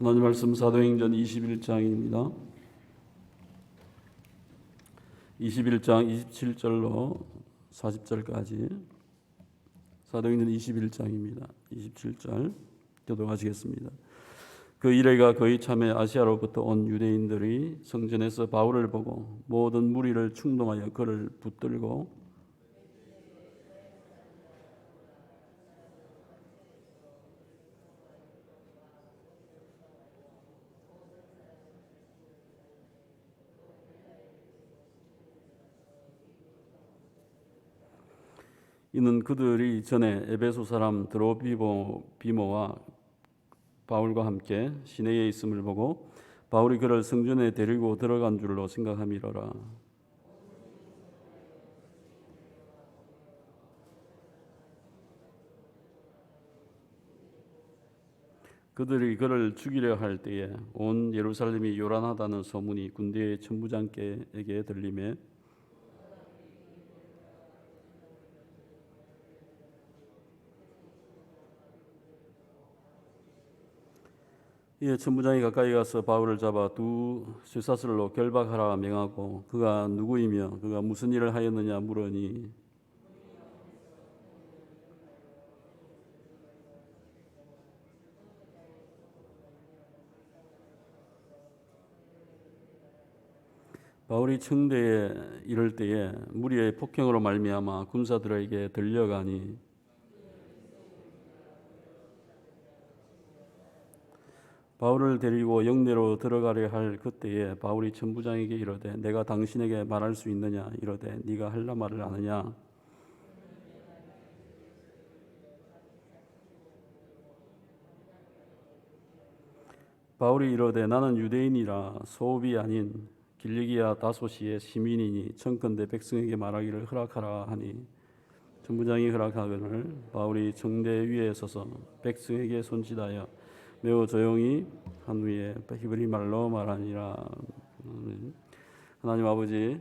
하나님 말씀 사도행전 21장입니다. 21장 27절로 40절까지 사도행전 21장입니다. 27절 교독하시겠습니다. 그 이래가 거의 참에 아시아로부터 온 유대인들이 성전에서 바울을 보고 모든 무리를 충동하여 그를 붙들고 이는 그들이 전에 에베소 사람 드로비모와 바울과 함께 시내에 있음을 보고 바울이 그를 성전에 데리고 들어간 줄로 생각함이로라. 그들이 그를 죽이려 할 때에 온 예루살렘이 요란하다는 소문이 군대의 천부장에게 들리매 이에 천부장이 가까이 가서 바울을 잡아 두 쇠사슬로 결박하라 명하고 그가 누구이며 그가 무슨 일을 하였느냐 물으니 바울이 청대에 이를 때에 무리의 폭행으로 말미암아 군사들에게 들려가니 바울을 데리고 영내로 들어가려 할 그때에 바울이 천부장에게 이르되 내가 당신에게 말할 수 있느냐 이르되 네가 할라 말을 아느냐. 바울이 이르되 나는 유대인이라 소읍이 아닌 길리기아 다소시의 시민이니 청컨대 백성에게 말하기를 허락하라 하니 천부장이 허락하거늘 바울이 청대 위에 서서 백성에게 손짓하여 매우 조용히 한 후에 히브리 말로 말하니라. 하나님 아버지,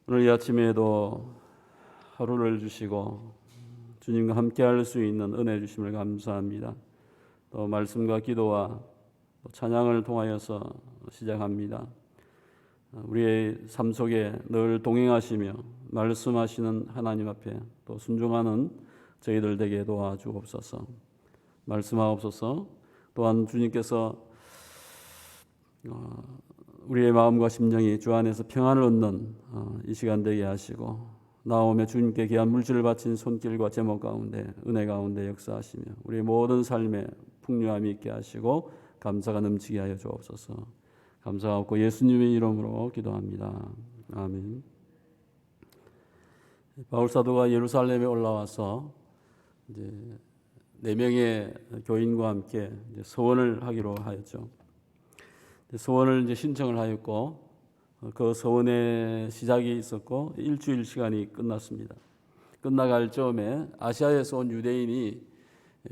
오늘 이 아침에도 하루를 주시고 주님과 함께할 수 있는 은혜 주심을 감사합니다. 또 말씀과 기도와 찬양을 통하여서 시작합니다. 우리의 삶 속에 늘 동행하시며 말씀하시는 하나님 앞에 또 순종하는 저희들 되게 도와주옵소서. 말씀하옵소서. 또한 주님께서 우리의 마음과 심령이 주 안에서 평안을 얻는 이 시간 되게 하시고 나오며 주님께 귀한 물질을 바친 손길과 제목 가운데 은혜 가운데 역사하시며 우리의 모든 삶에 풍요함이 있게 하시고 감사가 넘치게 하여 주옵소서. 감사하고 예수님의 이름으로 기도합니다. 아멘. 바울 사도가 예루살렘에 올라와서 이제 4명의 교인과 함께 이제 서원을 하기로 하였죠. 서원을 이제 신청을 하였고 그 서원의 시작이 있었고 일주일 시간이 끝났습니다. 끝나갈 즈음에 아시아에서 온 유대인이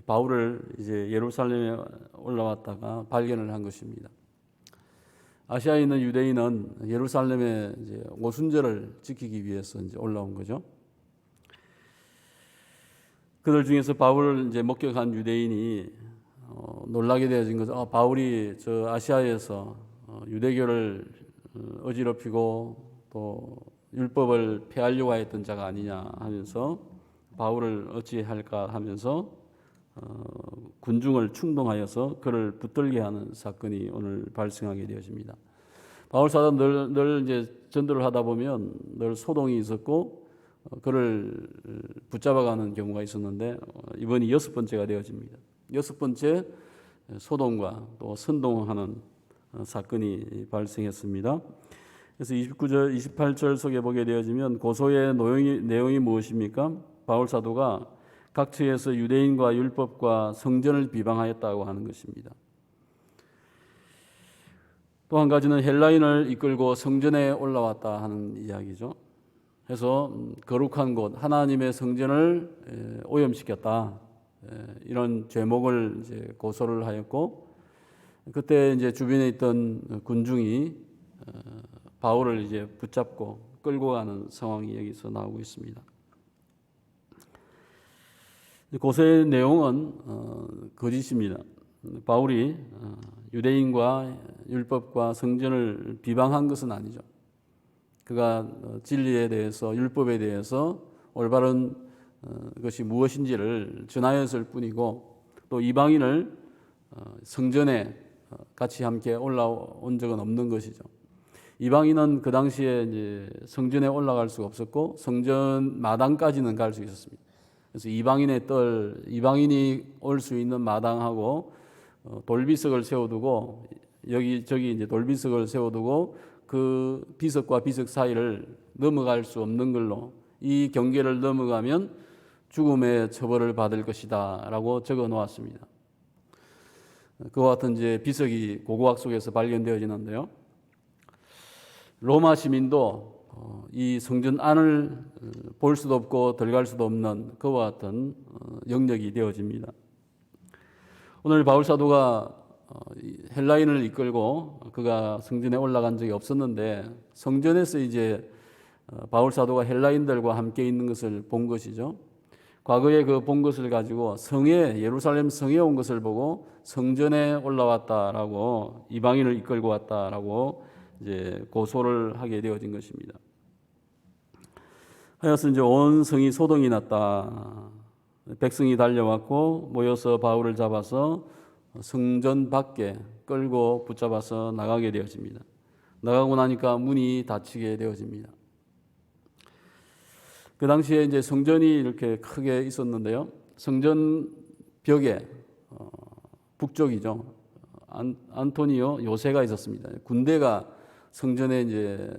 바울을 이제 예루살렘에 올라왔다가 발견을 한 것입니다. 아시아에 있는 유대인은 예루살렘에 이제 오순절을 지키기 위해서 이제 올라온 거죠. 그들 중에서 바울을 이제 목격한 유대인이 놀라게 되어진 것은 바울이 저 아시아에서 유대교를 어지럽히고 또 율법을 폐하려고 했던 자가 아니냐 하면서 바울을 어찌할까 하면서 군중을 충동하여서 그를 붙들게 하는 사건이 오늘 발생하게 되어집니다. 바울 사도는 늘 이제 전도를 하다 보면 늘 소동이 있었고 그를 붙잡아가는 경우가 있었는데 이번이 6번째가 되어집니다. 6번째 소동과 또 선동하는 사건이 발생했습니다. 그래서 29절, 28절 속에 보게 되어지면 고소의 내용이 무엇입니까? 바울 사도가 각처에서 유대인과 율법과 성전을 비방하였다고 하는 것입니다. 또 한 가지는 헬라인을 이끌고 성전에 올라왔다 하는 이야기죠. 그래서 거룩한 곳 하나님의 성전을 오염시켰다 이런 죄목을 이제 고소를 하였고 그때 이제 주변에 있던 군중이 바울을 이제 붙잡고 끌고 가는 상황이 여기서 나오고 있습니다. 고소의 내용은 거짓입니다. 바울이 유대인과 율법과 성전을 비방한 것은 아니죠. 그가 진리에 대해서, 율법에 대해서 올바른 것이 무엇인지를 전하였을 뿐이고, 또 이방인을 성전에 같이 함께 올라온 적은 없는 것이죠. 이방인은 그 당시에 이제 성전에 올라갈 수가 없었고 성전 마당까지는 갈 수 있었습니다. 그래서 이방인이 올 수 있는 마당하고 돌비석을 세워두고 여기저기 이제 돌비석을 세워두고 그 비석과 비석 사이를 넘어갈 수 없는 걸로, 이 경계를 넘어가면 죽음의 처벌을 받을 것이다라고 적어 놓았습니다. 그와 같은 이제 비석이 고고학 속에서 발견되어지는데요. 로마 시민도 이 성전 안을 볼 수도 없고 들어갈 수도 없는 그와 같은 영역이 되어집니다. 오늘 바울 사도가 헬라인을 이끌고 그가 성전에 올라간 적이 없었는데 성전에서 이제 바울 사도가 헬라인들과 함께 있는 것을 본 것이죠. 과거에 그 본 것을 가지고 예루살렘 성에 온 것을 보고 성전에 올라왔다라고, 이방인을 이끌고 왔다라고 이제 고소를 하게 되어진 것입니다. 하여튼 이제 온 성이 소동이 났다. 백성이 달려왔고 모여서 바울을 잡아서 성전 밖에 끌고 붙잡아서 나가게 되어집니다. 나가고 나니까 문이 닫히게 되어집니다. 그 당시에 이제 성전이 이렇게 크게 있었는데요. 성전 벽에 북쪽이죠. 안토니오 요새가 있었습니다. 군대가 성전에 이제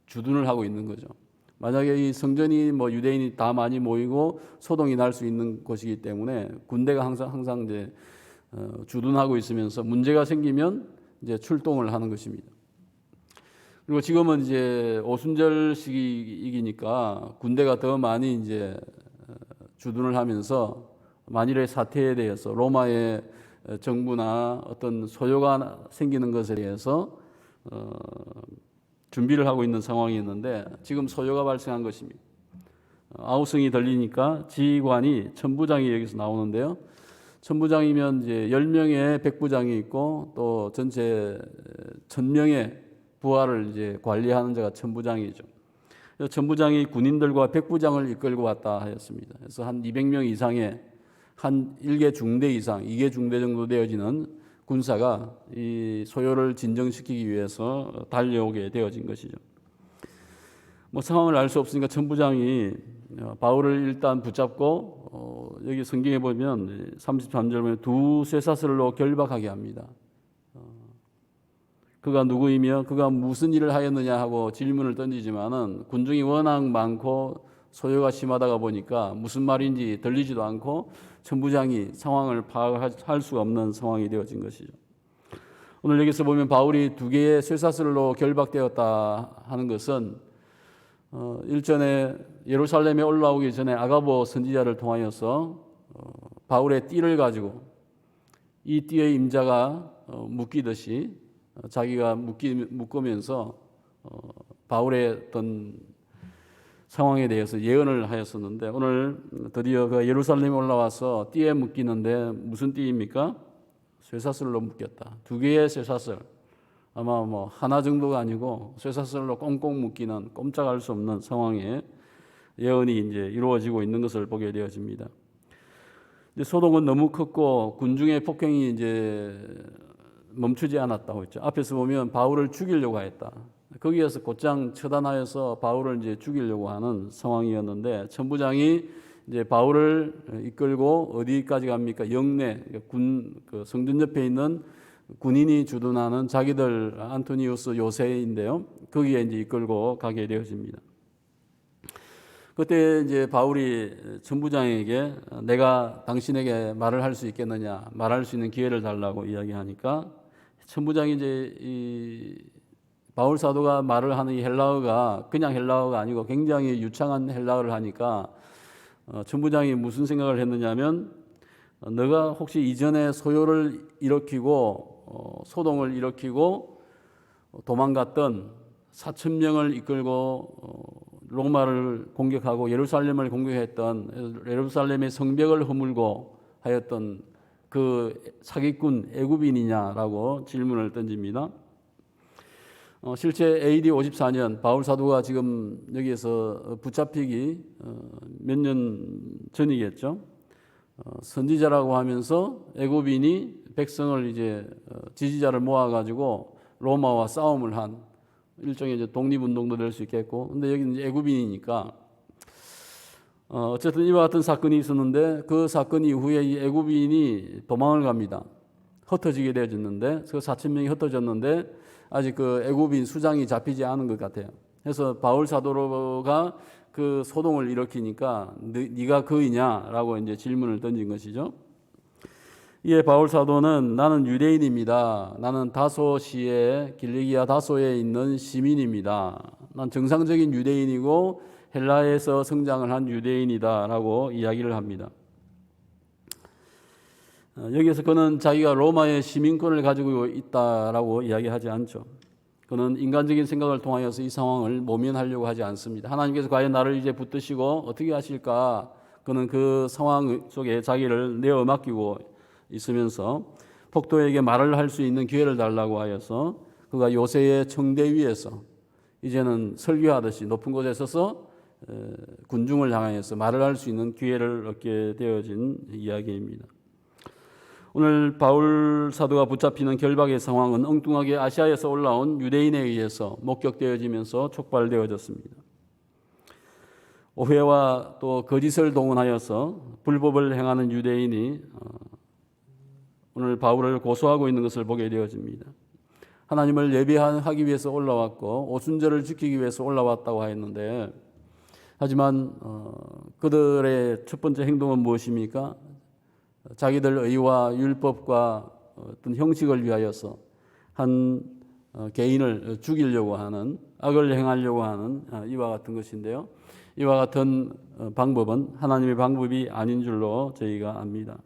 주둔을 하고 있는 거죠. 만약에 이 성전이 유대인이 다 많이 모이고 소동이 날 수 있는 곳이기 때문에 군대가 항상 이제 주둔하고 있으면서 문제가 생기면 이제 출동을 하는 것입니다. 그리고 지금은 이제 오순절 시기이니까 군대가 더 많이 이제 주둔을 하면서 만일의 사태에 대해서 로마의 정부나 어떤 소요가 생기는 것에 대해서 준비를 하고 있는 상황이었는데 지금 소요가 발생한 것입니다. 아우성이 들리니까 지휘관이 천부장이 여기서 나오는데요. 천부장이면 이제 10명의 백부장이 있고 또 전체 1000명의 부하를 이제 관리하는 자가 천부장이죠. 그래서 천부장이 군인들과 백부장을 이끌고 왔다 하였습니다. 그래서 한 200명 이상의 한 1개 중대 이상, 2개 중대 정도 되어지는 군사가 이 소요를 진정시키기 위해서 달려오게 되어진 것이죠. 상황을 알 수 없으니까 천부장이 바울을 일단 붙잡고 여기 성경에 보면 33절 보면 두 쇠사슬로 결박하게 합니다. 그가 누구이며 그가 무슨 일을 하였느냐 하고 질문을 던지지만은 군중이 워낙 많고 소요가 심하다가 보니까 무슨 말인지 들리지도 않고 천부장이 상황을 파악할 수가 없는 상황이 되어진 것이죠. 오늘 여기서 보면 바울이 2개의 쇠사슬로 결박되었다 하는 것은 일전에 예루살렘에 올라오기 전에 아가보 선지자를 통하여서 바울의 띠를 가지고 이 띠의 임자가 묶이듯이 자기가 묶으면서 바울의 어떤 상황에 대해서 예언을 하였었는데 오늘 드디어 그 예루살렘에 올라와서 띠에 묶이는데 무슨 띠입니까? 쇠사슬로 묶였다. 2개의 쇠사슬, 아마 하나 정도가 아니고 쇠사슬로 꽁꽁 묶이는 꼼짝할 수 없는 상황에 예언이 이제 이루어지고 있는 것을 보게 되어집니다. 이제 소동은 너무 컸고 군중의 폭행이 이제 멈추지 않았다고 했죠. 앞에서 보면 바울을 죽이려고 했다. 거기에서 곧장 처단하여서 바울을 이제 죽이려고 하는 상황이었는데 천부장이 이제 바울을 이끌고 어디까지 갑니까? 영내 그 성전 옆에 있는 군인이 주둔하는 자기들 안토니우스 요새인데요. 거기에 이제 이끌고 가게 되어집니다. 그때 이제 바울이 천부장에게 내가 당신에게 말을 할 수 있겠느냐, 말할 수 있는 기회를 달라고 이야기하니까 천부장이 이제 이 바울 사도가 말을 하는 이 헬라어가 그냥 헬라어가 아니고 굉장히 유창한 헬라어를 하니까 천부장이 무슨 생각을 했느냐면 너가 혹시 이전에 소요를 일으키고 소동을 일으키고 도망갔던 4,000명을 이끌고 로마를 공격하고 예루살렘을 공격했던 예루살렘의 성벽을 허물고 하였던 그 사기꾼 애굽인이냐라고 질문을 던집니다. 실제 AD 54년 바울 사도가 지금 여기에서 붙잡히기 몇 년 전이겠죠. 선지자라고 하면서 애굽인이 백성을 이제 지지자를 모아가지고 로마와 싸움을 한 일종의 이제 독립운동도 될 수 있겠고, 근데 여기는 이제 애굽인이니까 어쨌든 이와 같은 사건이 있었는데 그 사건 이후에 이 애굽인이 도망을 갑니다. 흩어지게 되어졌는데 그 4,000명이 흩어졌는데 아직 그 애굽인 수장이 잡히지 않은 것 같아요. 그래서 바울 사도가 그 소동을 일으키니까 네가 그이냐라고 이제 질문을 던진 것이죠. 이에 바울 사도는 나는 유대인입니다. 나는 다소시에 길리기아 다소에 있는 시민입니다. 난 정상적인 유대인이고 헬라에서 성장을 한 유대인이다라고 이야기를 합니다. 여기에서 그는 자기가 로마의 시민권을 가지고 있다라고 이야기하지 않죠. 그는 인간적인 생각을 통하여서 이 상황을 모면하려고 하지 않습니다. 하나님께서 과연 나를 이제 붙드시고 어떻게 하실까? 그는 그 상황 속에 자기를 내어 맡기고 있으면서 폭도에게 말을 할 수 있는 기회를 달라고 하여서 그가 요새의 청대 위에서 이제는 설교하듯이 높은 곳에 서서 군중을 향하여서 말을 할 수 있는 기회를 얻게 되어진 이야기입니다. 오늘 바울 사도가 붙잡히는 결박의 상황은 엉뚱하게 아시아에서 올라온 유대인에 의해서 목격되어지면서 촉발되어졌습니다. 오해와 또 거짓을 동원하여서 불법을 행하는 유대인이 오늘 바울을 고소하고 있는 것을 보게 되어집니다. 하나님을 예배하기 위해서 올라왔고 오순절을 지키기 위해서 올라왔다고 하였는데, 하지만 그들의 첫 번째 행동은 무엇입니까? 자기들 의와 율법과 어떤 형식을 위하여서 한 개인을 죽이려고 하는, 악을 행하려고 하는 이와 같은 것인데요. 이와 같은 방법은 하나님의 방법이 아닌 줄로 저희가 압니다.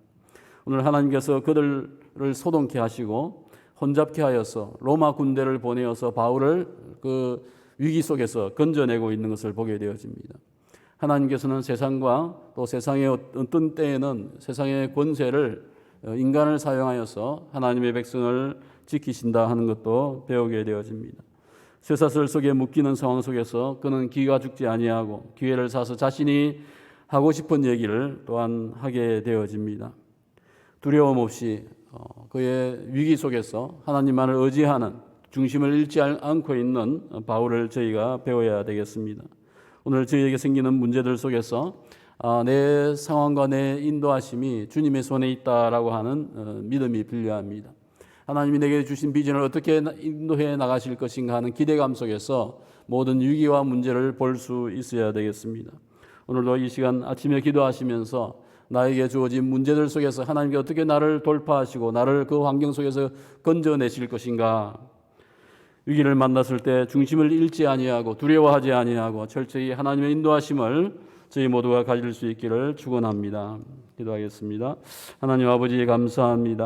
오늘 하나님께서 그들을 소동케 하시고 혼잡케 하여서 로마 군대를 보내어서 바울을 그 위기 속에서 건져내고 있는 것을 보게 되어집니다. 하나님께서는 세상과 또 세상의 어떤 때에는 세상의 권세를 인간을 사용하여서 하나님의 백성을 지키신다 하는 것도 배우게 되어집니다. 쇠사슬 속에 묶이는 상황 속에서 그는 기가 죽지 아니하고 기회를 사서 자신이 하고 싶은 얘기를 또한 하게 되어집니다. 두려움 없이 그의 위기 속에서 하나님만을 의지하는, 중심을 잃지 않고 있는 바울을 저희가 배워야 되겠습니다. 오늘 저희에게 생기는 문제들 속에서 내 상황과 내 인도하심이 주님의 손에 있다라고 하는 믿음이 필요합니다. 하나님이 내게 주신 비전을 어떻게 인도해 나가실 것인가 하는 기대감 속에서 모든 위기와 문제를 볼 수 있어야 되겠습니다. 오늘도 이 시간 아침에 기도하시면서 나에게 주어진 문제들 속에서 하나님께 어떻게 나를 돌파하시고 나를 그 환경 속에서 건져내실 것인가, 위기를 만났을 때 중심을 잃지 아니하고 두려워하지 아니하고 철저히 하나님의 인도하심을 저희 모두가 가질 수 있기를 축원합니다. 기도하겠습니다. 하나님 아버지 감사합니다.